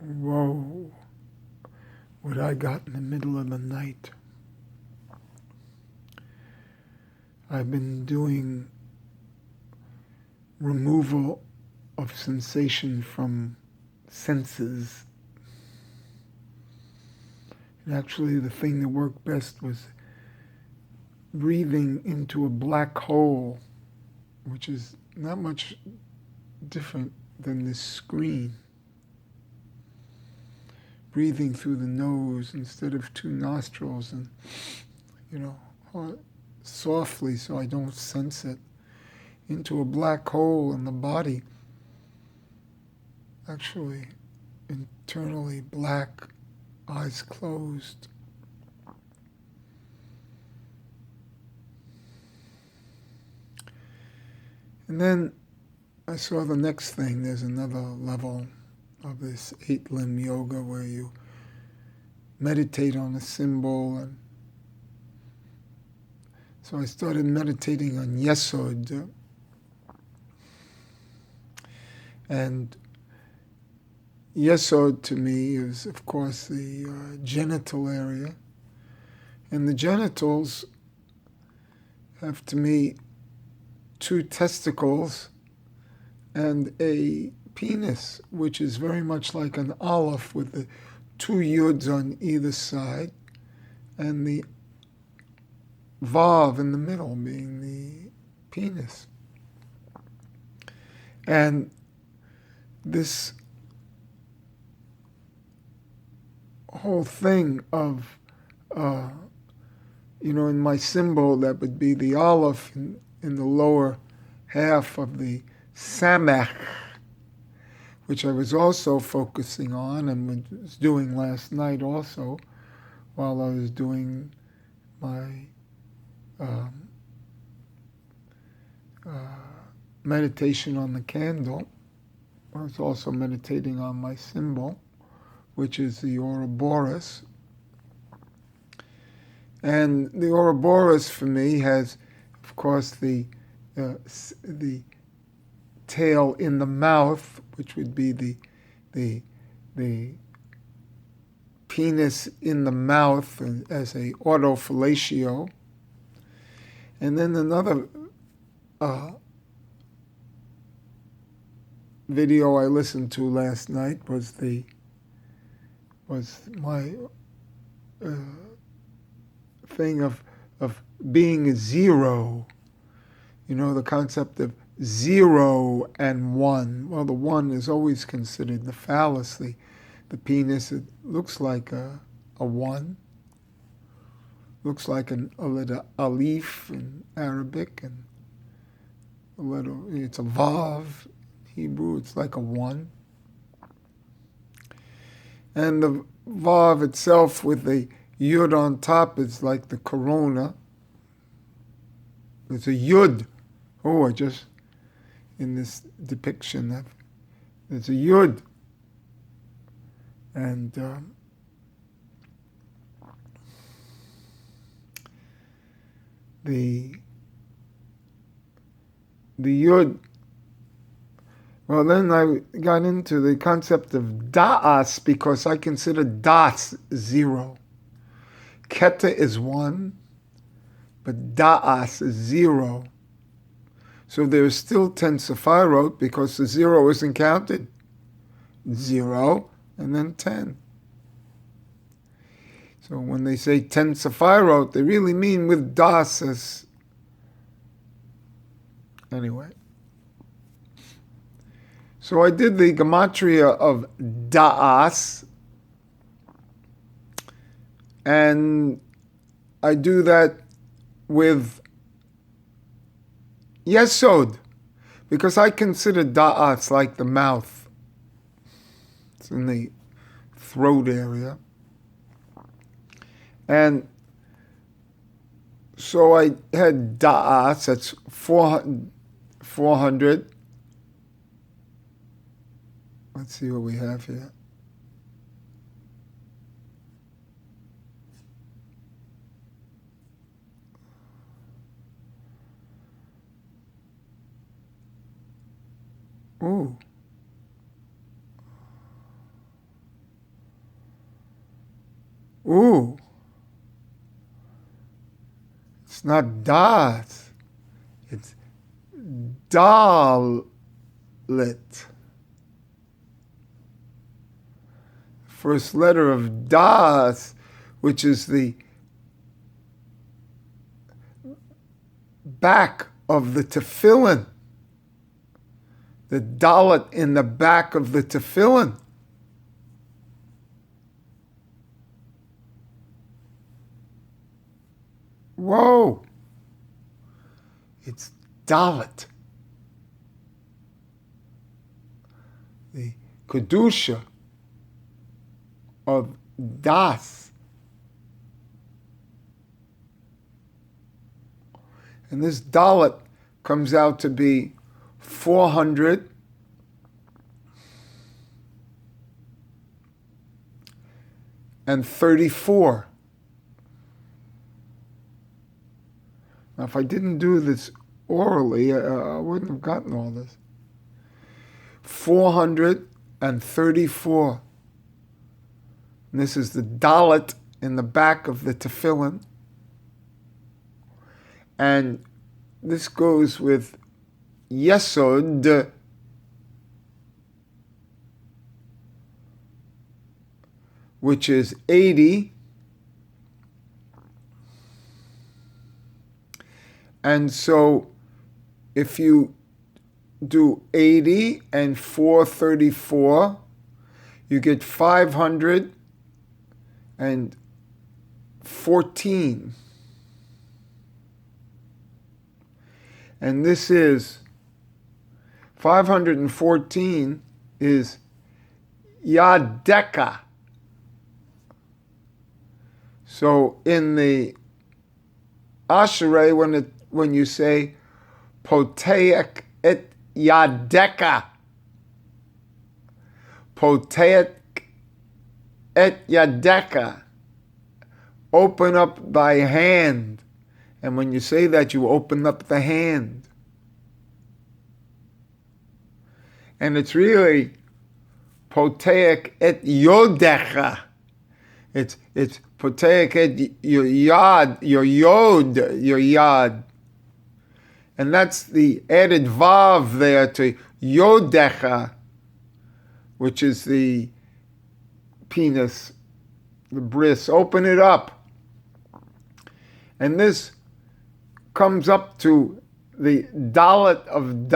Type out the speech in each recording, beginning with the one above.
Whoa, what I got in the middle of the night. I've been doing removal of sensation from senses. And actually, the thing that worked best was breathing into a black hole, which is not much different than this screen. Breathing through the nose instead of two nostrils and, softly so I don't sense it, into a black hole in the body. Actually, internally black, eyes closed. And then I saw the next thing. There's another level of this 8-limb yoga where you meditate on a symbol. And so I started meditating on Yesod. And Yesod to me is, of course, the genital area. And the genitals have, to me, two testicles and a penis, which is very much like an aleph with the two yuds on either side and the vav in the middle being the penis. And this whole thing of, in my symbol, that would be the aleph in the lower half of the samach, which I was also focusing on and was doing last night also while I was doing my meditation on the candle. I was also meditating on my symbol, which is the Ouroboros. And the Ouroboros for me has, of course, the tail in the mouth, which would be the penis in the mouth as a autofellatio. And then another video I listened to last night was my thing of being zero. The concept of 0 and 1. Well, the 1 is always considered the phallus, the penis. It looks like a 1. Looks like a little alif in Arabic, and it's a vav in Hebrew. It's like a 1. And the vav itself with the yud on top is like the corona. It's a yud. Oh, in this depiction of, there's a yud. And the yud, well, then I got into the concept of da'as because I consider das 0. Keta is 1, but da'as is 0. So there's still 10 sephirot because the 0 isn't counted. 0 and then 10. So when they say 10 sephirot, they really mean with das as... Anyway. So I did the gematria of da'as, and I do that with Yesod, because I consider da'as like the mouth. It's in the throat area. And so I had da'as, that's 400. Let's see what we have here. Ooh. Ooh. It's not da'at. It's dalet. First letter of da'at, which is the back of the tefillin. The dalet in the back of the tefillin. Whoa. It's dalet. The kedusha of das. And this dalet comes out to be 434. Now, if I didn't do this orally, I wouldn't have gotten all this. 434. And this is the dalet in the back of the tefillin. And this goes with yesod, which is 80. And so if you do 80 and 434, you get 514. And this is 514 is Yadeka. So in the Ashereh, when you say Poteek et Yadeka, Poteek et Yadeka, open up thy hand. And when you say that, you open up the hand. And it's really Poteek et Yodecha. It's Poteek et your yad, your yod, your yad. And that's the added vav there to Yodecha, which is the penis, the bris. Open it up. And this comes up to the dalet of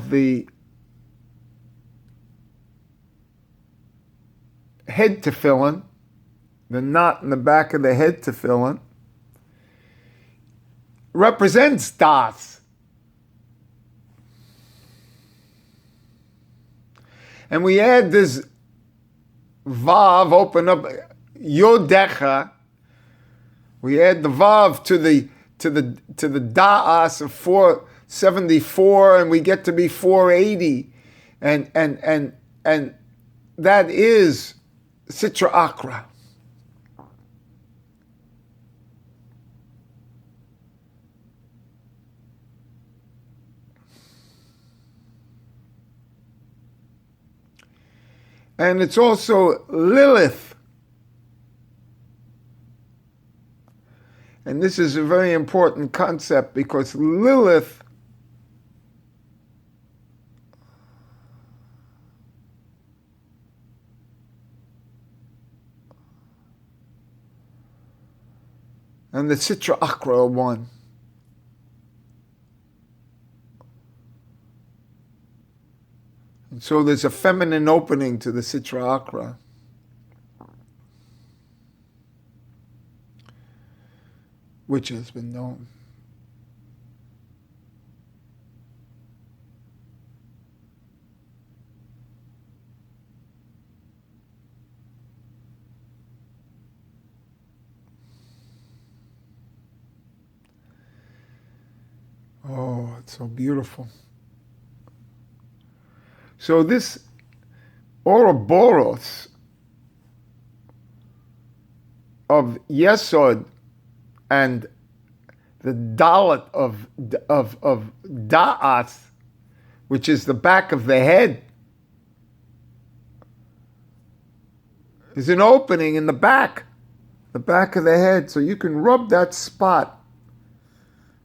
the head tefillin, the knot in the back of the head tefillin, represents das. And we add this vav, open up yodecha. We add the vav to the da'as of 474, and we get to be 480, and that is Sitra Akra. And it's also Lilith. And this is a very important concept because Lilith and the Sitra Akra are one. And so there's a feminine opening to the Sitra Akra. Which has been known. Oh, it's so beautiful. So this Ouroboros of Yesod and the dalet of da'at, which is the back of the head, is an opening in the back of the head. So you can rub that spot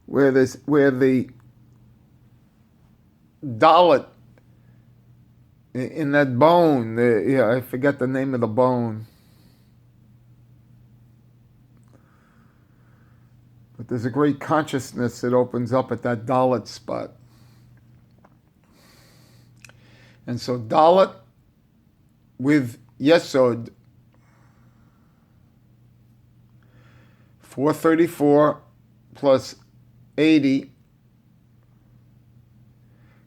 where the dalet in that bone. I forget the name of the bone. But there's a great consciousness that opens up at that dalet spot. And so dalet with yesod, 434 plus 80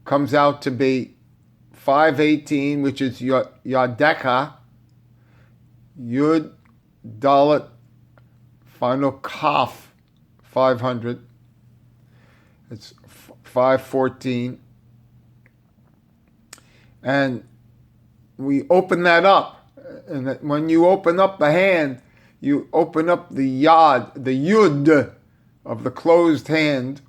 comes out to be 518, which is Yadecha, Yud, Dalet, final Kaf, 500. It's 514. And we open that up. And when you open up the hand, you open up the Yad, the Yud of the closed hand.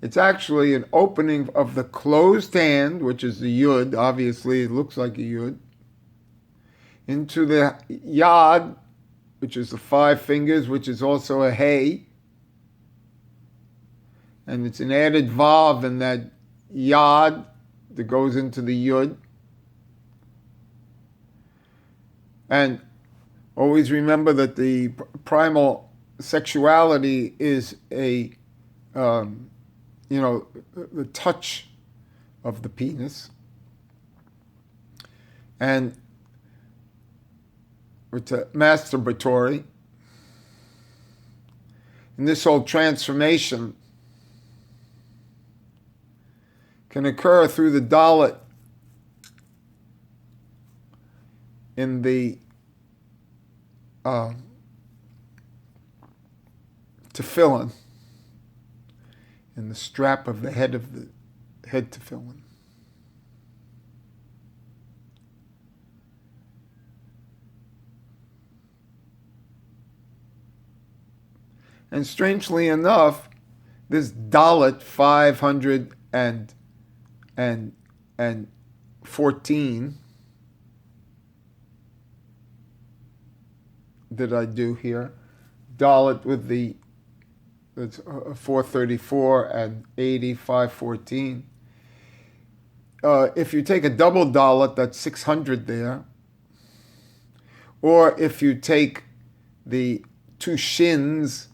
It's actually an opening of the closed hand, which is the Yud, obviously it looks like a Yud, into the Yad, which is the 5 fingers, which is also a Hey. And it's an added Vav in that Yad that goes into the Yud. And always remember that the primal sexuality is the touch of the penis. And it's masturbatory. And this whole transformation can occur through the dalet in the tefillin, in the strap of the head tefillin. And strangely enough, this dalet 514 that I do here, dalet with the 434 and 80, 514. If you take a double dalet, that's 600 there. Or if you take the 2 shins,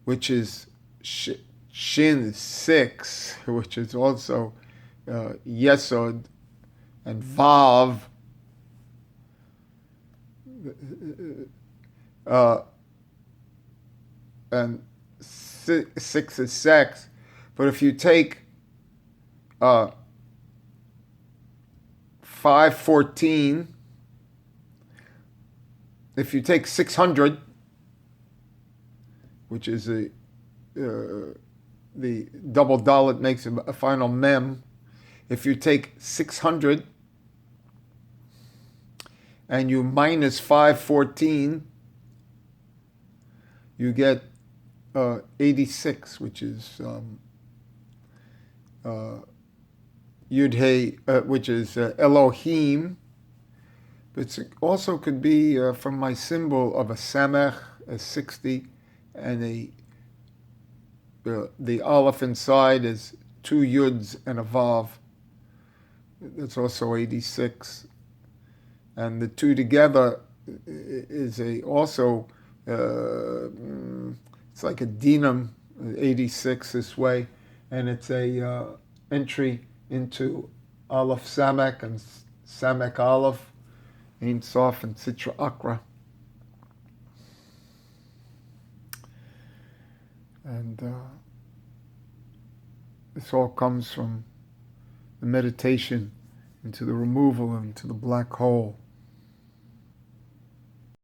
which is shin 6, which is also yesod, and vav, and 6 is sex. But if you take 514, if you take 600, which is the double dalet makes a final mem. If you take 600 and you minus 514, you get 86, which is Yud-Hey, which is Elohim. But it also could be from my symbol of a Samech, a 60, and the Aleph inside is 2 Yuds and a Vav. That's also 86. And the 2 together is also, it's like a dinam, 86 this way. And it's a entry into Aleph Samek and Samek Aleph, Ein Sof and Sitra Akra. And this all comes from the meditation into the removal into the black hole.